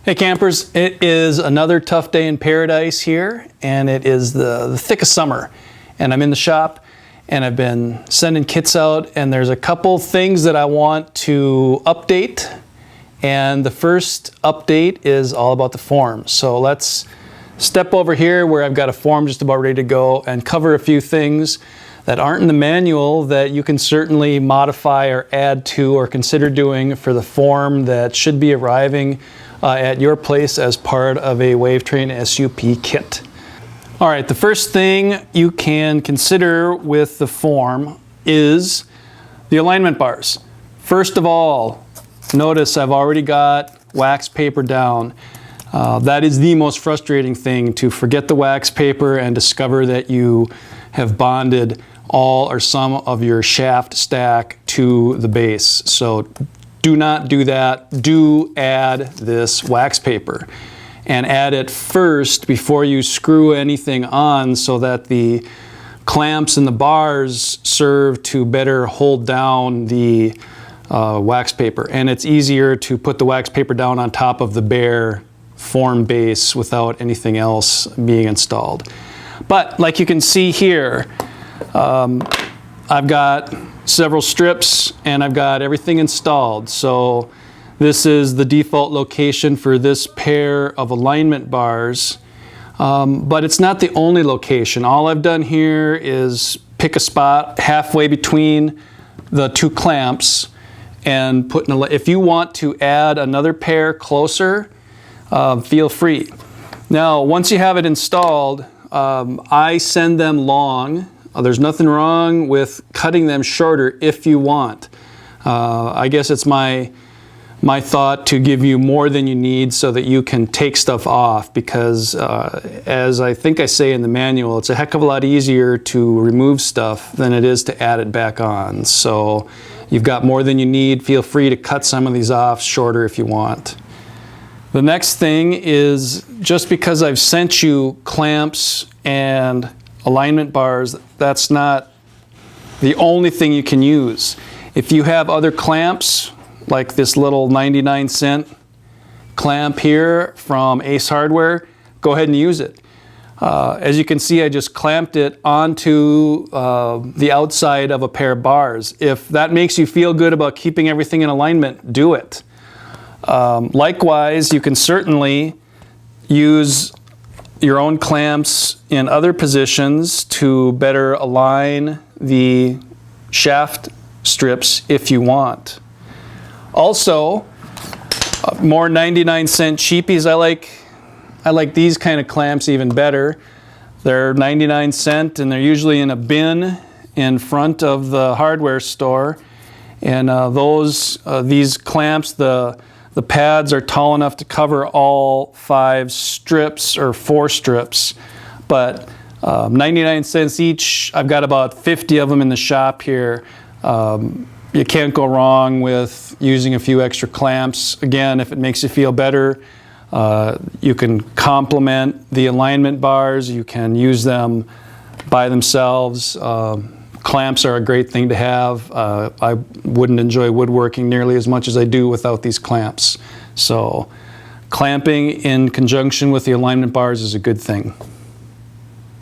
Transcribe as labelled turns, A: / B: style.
A: Hey campers, it is another tough day in paradise here, and it is the thick of summer, and I'm in the shop and I've been sending kits out, and there's a couple things that I want to update. And the first update is all about the form. So let's step over here where I've got a form just about ready to go and cover a few things that aren't in the manual that you can certainly modify or add to or consider doing for the form that should be arriving at your place as part of a Wavetrain SUP kit. All right, the first thing you can consider with the form is the alignment bars. First of all, notice I've already got wax paper down. That is the most frustrating thing, to forget the wax paper and discover that you have bonded all or some of your shaft stack to the base. So do not do that. Do add this wax paper, and add it first before you screw anything on, so that the clamps and the bars serve to better hold down the wax paper. And it's easier to put the wax paper down on top of the bare form base without anything else being installed. But like you can see here, I've got several strips and I've got everything installed. So this is the default location for this pair of alignment bars, but it's not the only location. All I've done here is pick a spot halfway between the two clamps and put in if you want to add another pair closer, feel free. Now, once you have it installed, I send them long. There's nothing wrong with cutting them shorter if you want. I guess it's my thought to give you more than you need so that you can take stuff off, because as I think I say in the manual, it's a heck of a lot easier to remove stuff than it is to add it back on. So you've got more than you need. Feel free to cut some of these off shorter if you want. The next thing is, just because I've sent you clamps and alignment bars, that's not the only thing you can use. If you have other clamps, like this little 99-cent clamp here from Ace Hardware, go ahead and use it. As you can see, I just clamped it onto the outside of a pair of bars. If that makes you feel good about keeping everything in alignment, do it. Likewise, you can certainly use your own clamps in other positions to better align the shaft strips if you want. Also, more 99-cent cheapies, I like these kind of clamps even better. They're 99-cent and they're usually in a bin in front of the hardware store. And these clamps, the pads are tall enough to cover all 5 strips or 4 strips, but 99 cents each. I've got about 50 of them in the shop here. You can't go wrong with using a few extra clamps. Again, if it makes you feel better, you can complement the alignment bars. You can use them by themselves. Clamps are a great thing to have. I wouldn't enjoy woodworking nearly as much as I do without these clamps. So clamping in conjunction with the alignment bars is a good thing.